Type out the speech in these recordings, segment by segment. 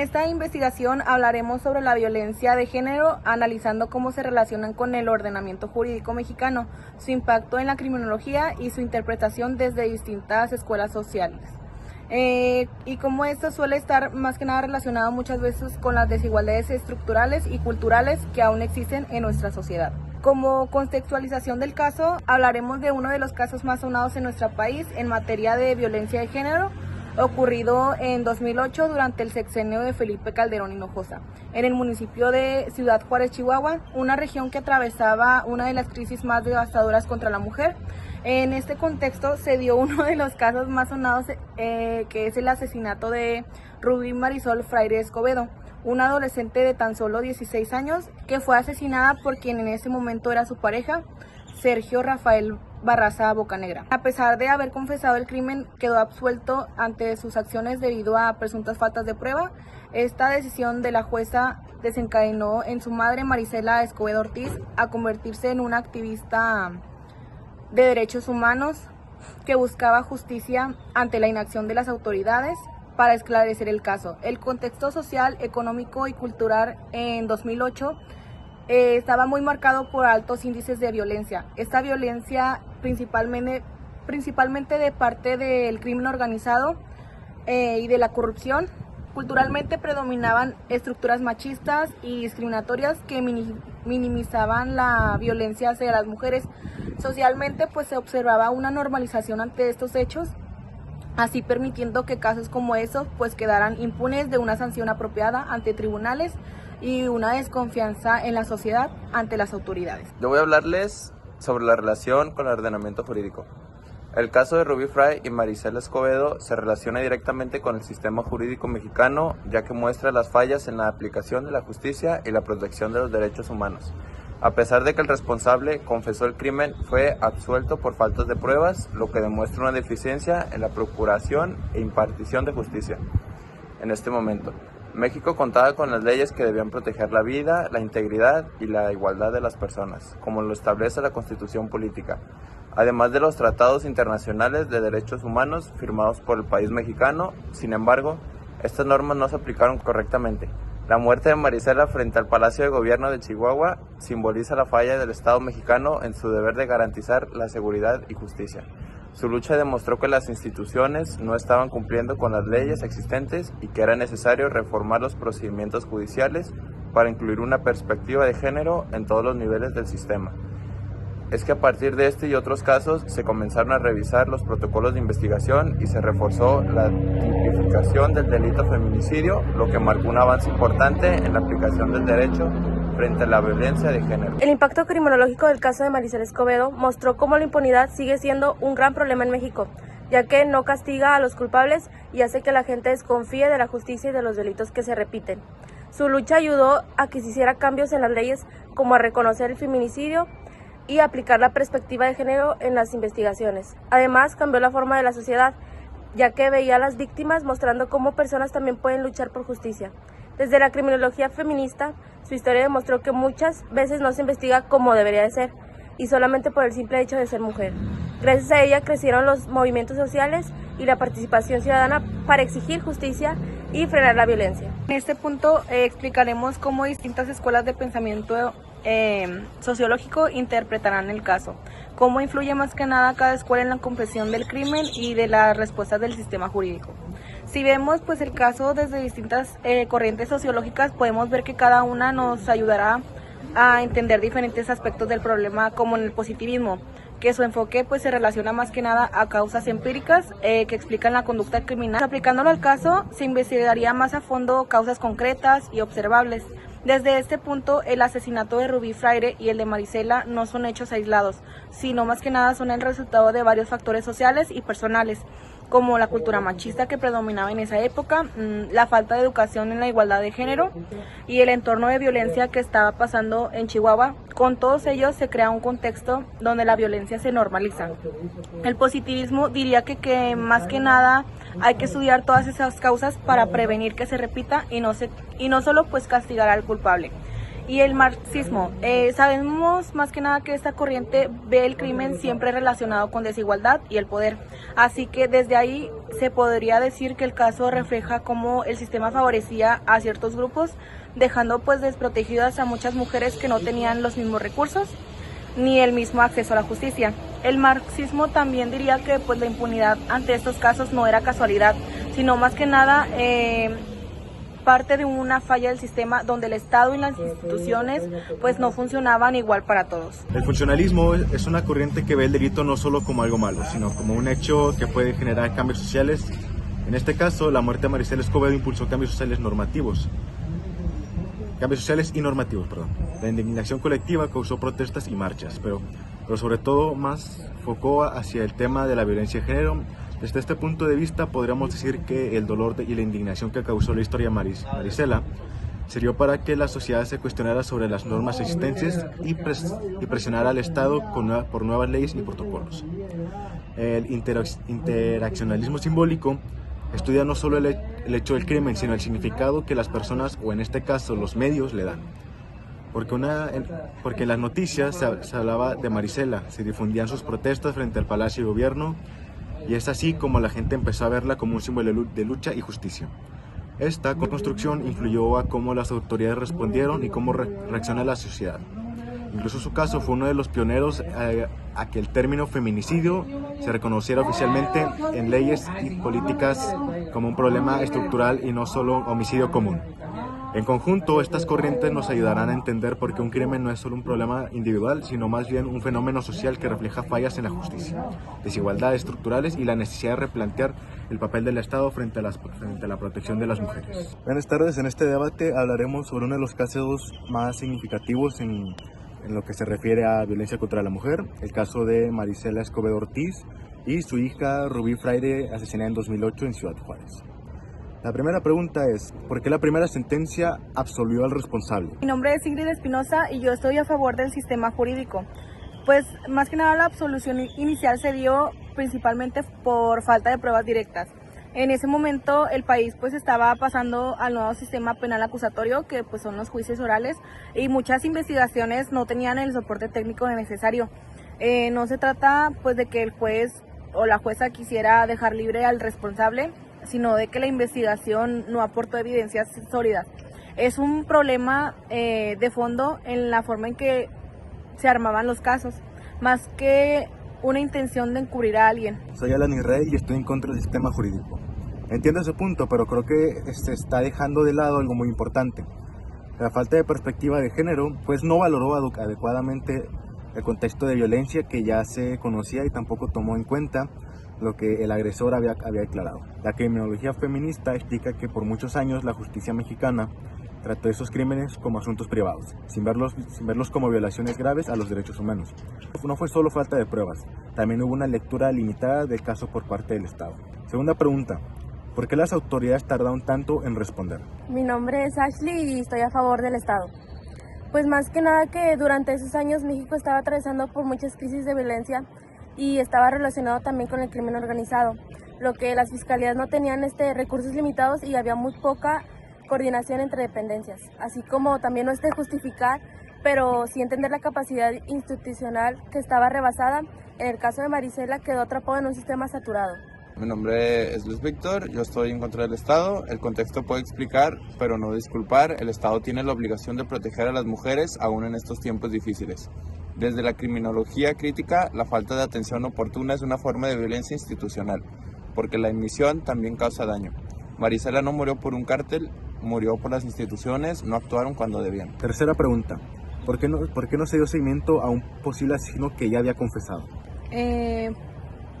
esta investigación hablaremos sobre la violencia de género, analizando cómo se relacionan con el ordenamiento jurídico mexicano, su impacto en la criminología y su interpretación desde distintas escuelas sociales. Y cómo esto suele estar más que nada relacionado muchas veces con las desigualdades estructurales y culturales que aún existen en nuestra sociedad. Como contextualización del caso, hablaremos de uno de los casos más sonados en nuestro país en materia de violencia de género, ocurrido en 2008 durante el sexenio de Felipe Calderón Hinojosa, en el municipio de Ciudad Juárez, Chihuahua, una región que atravesaba una de las crisis más devastadoras contra la mujer. En este contexto se dio uno de los casos más sonados, que es el asesinato de Rubí Marisol Fraire Escobedo, una adolescente de tan solo 16 años que fue asesinada por quien en ese momento era su pareja, Sergio Rafael Barraza Bocanegra. A pesar de haber confesado el crimen, quedó absuelto ante sus acciones debido a presuntas faltas de prueba. Esta decisión de la jueza desencadenó en su madre, Marisela Escobedo Ortiz, a convertirse en una activista de derechos humanos que buscaba justicia ante la inacción de las autoridades para esclarecer el caso. El contexto social, económico y cultural en 2008 estaba muy marcado por altos índices de violencia. Esta violencia principalmente de parte del crimen organizado y de la corrupción. Culturalmente predominaban estructuras machistas y discriminatorias que minimizaban la violencia hacia las mujeres. Socialmente pues se observaba una normalización ante estos hechos, así permitiendo que casos como esos pues quedaran impunes de una sanción apropiada ante tribunales y una desconfianza en la sociedad ante las autoridades. Yo voy a hablarles sobre la relación con el ordenamiento jurídico. El caso de Rubí Fraire y Marisela Escobedo se relaciona directamente con el sistema jurídico mexicano, ya que muestra las fallas en la aplicación de la justicia y la protección de los derechos humanos. A pesar de que el responsable confesó el crimen, fue absuelto por faltas de pruebas, lo que demuestra una deficiencia en la procuración e impartición de justicia. En este momento, México contaba con las leyes que debían proteger la vida, la integridad y la igualdad de las personas, como lo establece la Constitución Política, además de los tratados internacionales de derechos humanos firmados por el país mexicano. Sin embargo, estas normas no se aplicaron correctamente. La muerte de Marisela frente al Palacio de Gobierno de Chihuahua simboliza la falla del Estado mexicano en su deber de garantizar la seguridad y justicia. Su lucha demostró que las instituciones no estaban cumpliendo con las leyes existentes y que era necesario reformar los procedimientos judiciales para incluir una perspectiva de género en todos los niveles del sistema. Es que a partir de este y otros casos se comenzaron a revisar los protocolos de investigación y se reforzó la tipificación del delito feminicidio, lo que marcó un avance importante en la aplicación del derecho frente a la violencia de género. El impacto criminológico del caso de Marisela Escobedo mostró cómo la impunidad sigue siendo un gran problema en México, ya que no castiga a los culpables y hace que la gente desconfíe de la justicia y de los delitos que se repiten. Su lucha ayudó a que se hiciera cambios en las leyes, como a reconocer el feminicidio y aplicar la perspectiva de género en las investigaciones. Además, cambió la forma de la sociedad, ya que veía a las víctimas mostrando cómo personas también pueden luchar por justicia. Desde la criminología feminista, su historia demostró que muchas veces no se investiga como debería de ser, y solamente por el simple hecho de ser mujer. Gracias a ella crecieron los movimientos sociales y la participación ciudadana para exigir justicia y frenar la violencia. En este punto explicaremos cómo distintas escuelas de pensamiento sociológico interpretarán el caso, cómo influye más que nada cada escuela en la comprensión del crimen y de las respuestas del sistema jurídico. Si vemos pues el caso desde distintas corrientes sociológicas, podemos ver que cada una nos ayudará a entender diferentes aspectos del problema, como en el positivismo, que su enfoque pues se relaciona más que nada a causas empíricas que explican la conducta criminal. Aplicándolo al caso, se investigaría más a fondo causas concretas y observables. Desde este punto, el asesinato de Rubí Fraire y el de Marisela no son hechos aislados, sino más que nada son el resultado de varios factores sociales y personales, como la cultura machista que predominaba en esa época, la falta de educación en la igualdad de género y el entorno de violencia que estaba pasando en Chihuahua. Con todos ellos se crea un contexto donde la violencia se normaliza. El positivismo diría que más que nada hay que estudiar todas esas causas para prevenir que se repita y no solo pues castigar al culpable. Y el marxismo. Sabemos más que nada que esta corriente ve el crimen siempre relacionado con desigualdad y el poder. Así que desde ahí se podría decir que el caso refleja cómo el sistema favorecía a ciertos grupos, dejando pues desprotegidas a muchas mujeres que no tenían los mismos recursos ni el mismo acceso a la justicia. El marxismo también diría que pues la impunidad ante estos casos no era casualidad, sino más que nada parte de una falla del sistema donde el Estado y las instituciones pues no funcionaban igual para todos. El funcionalismo es una corriente que ve el delito no solo como algo malo, sino como un hecho que puede generar cambios sociales. En este caso, la muerte de Maricela Escobedo impulsó cambios sociales y normativos. La indignación colectiva causó protestas y marchas, pero sobre todo más focó hacia el tema de la violencia de género. Desde este punto de vista podríamos decir que el dolor y la indignación que causó la historia de Maricela sirvió para que la sociedad se cuestionara sobre las normas existentes y presionara al Estado por nuevas leyes y protocolos. El interaccionalismo simbólico estudia no solo el hecho del crimen, sino el significado que las personas, o en este caso los medios, le dan. Porque en las noticias se hablaba de Maricela, se difundían sus protestas frente al Palacio de Gobierno, y es así como la gente empezó a verla como un símbolo de lucha y justicia. Esta construcción influyó a cómo las autoridades respondieron y cómo reacciona la sociedad. Incluso su caso fue uno de los pioneros a que el término feminicidio se reconociera oficialmente en leyes y políticas como un problema estructural y no solo homicidio común. En conjunto, estas corrientes nos ayudarán a entender por qué un crimen no es solo un problema individual, sino más bien un fenómeno social que refleja fallas en la justicia, desigualdades estructurales y la necesidad de replantear el papel del Estado frente a la protección de las mujeres. Buenas tardes, en este debate hablaremos sobre uno de los casos más significativos en lo que se refiere a violencia contra la mujer, el caso de Maricela Escobedo Ortiz y su hija Rubí Fraire, asesinada en 2008 en Ciudad Juárez. La primera pregunta es, ¿por qué la primera sentencia absolvió al responsable? Mi nombre es Ingrid Espinosa y yo estoy a favor del sistema jurídico. Pues más que nada la absolución inicial se dio principalmente por falta de pruebas directas. En ese momento el país pues estaba pasando al nuevo sistema penal acusatorio, que pues son los juicios orales, y muchas investigaciones no tenían el soporte técnico necesario. No se trata pues de que el juez o la jueza quisiera dejar libre al responsable, sino de que la investigación no aportó evidencias sólidas. Es un problema de fondo en la forma en que se armaban los casos, más que una intención de encubrir a alguien. Soy Alan Israel y estoy en contra del sistema jurídico. Entiendo ese punto, pero creo que se está dejando de lado algo muy importante. La falta de perspectiva de género, pues no valoró adecuadamente el contexto de violencia que ya se conocía y tampoco tomó en cuenta lo que el agresor había declarado. La criminología feminista explica que por muchos años la justicia mexicana trató esos crímenes como asuntos privados, sin verlos como violaciones graves a los derechos humanos. No fue solo falta de pruebas, también hubo una lectura limitada del caso por parte del Estado. Segunda pregunta, ¿por qué las autoridades tardaron tanto en responder? Mi nombre es Ashley y estoy a favor del Estado. Pues más que nada que durante esos años México estaba atravesando por muchas crisis de violencia y estaba relacionado también con el crimen organizado, lo que las fiscalías no tenían recursos limitados y había muy poca coordinación entre dependencias, así como también no justificar, pero sí entender la capacidad institucional que estaba rebasada. En el caso de Maricela quedó atrapado en un sistema saturado. Mi nombre es Luis Víctor, yo estoy en contra del Estado. El contexto puede explicar, pero no disculpar. El Estado tiene la obligación de proteger a las mujeres aún en estos tiempos difíciles. Desde la criminología crítica, la falta de atención oportuna es una forma de violencia institucional, porque la omisión también causa daño. Maricela no murió por un cártel, murió por las instituciones, no actuaron cuando debían. Tercera pregunta, ¿por qué no se dio seguimiento a un posible asesino que ya había confesado?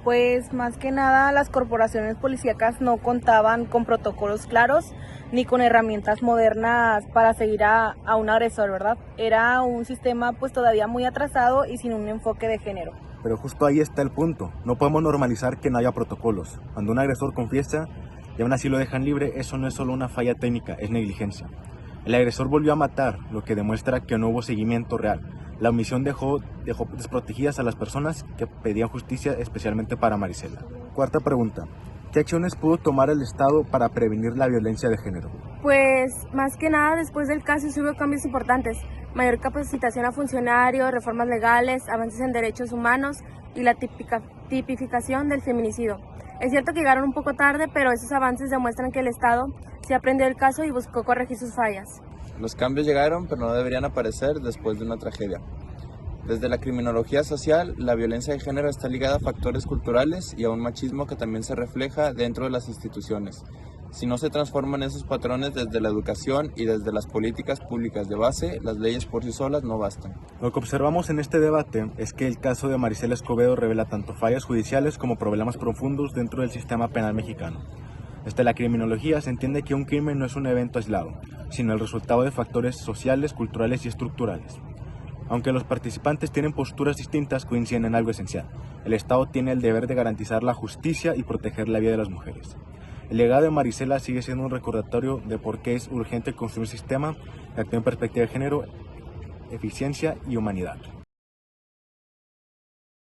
Pues más que nada las corporaciones policíacas no contaban con protocolos claros ni con herramientas modernas para seguir a un agresor, ¿verdad? Era un sistema pues todavía muy atrasado y sin un enfoque de género. Pero justo ahí está el punto, no podemos normalizar que no haya protocolos. Cuando un agresor confiesa y aún así lo dejan libre, eso no es solo una falla técnica, es negligencia. El agresor volvió a matar, lo que demuestra que no hubo seguimiento real. La omisión dejó desprotegidas a las personas que pedían justicia, especialmente para Maricela. Cuarta pregunta, ¿qué acciones pudo tomar el Estado para prevenir la violencia de género? Pues más que nada después del caso hubo cambios importantes. mayor capacitación a funcionarios, reformas legales, avances en derechos humanos y la tipificación del feminicidio. Es cierto que llegaron un poco tarde, pero esos avances demuestran que el Estado se aprendió del caso y buscó corregir sus fallas. Los cambios llegaron, pero no deberían aparecer después de una tragedia. Desde la criminología social, la violencia de género está ligada a factores culturales y a un machismo que también se refleja dentro de las instituciones. Si no se transforman esos patrones desde la educación y desde las políticas públicas de base, las leyes por sí solas no bastan. Lo que observamos en este debate es que el caso de Maricela Escobedo revela tanto fallas judiciales como problemas profundos dentro del sistema penal mexicano. Desde la criminología se entiende que un crimen no es un evento aislado, sino el resultado de factores sociales, culturales y estructurales. Aunque los participantes tienen posturas distintas, coinciden en algo esencial. El Estado tiene el deber de garantizar la justicia y proteger la vida de las mujeres. El legado de Maricela sigue siendo un recordatorio de por qué es urgente construir un sistema que actúe en perspectiva de género, eficiencia y humanidad.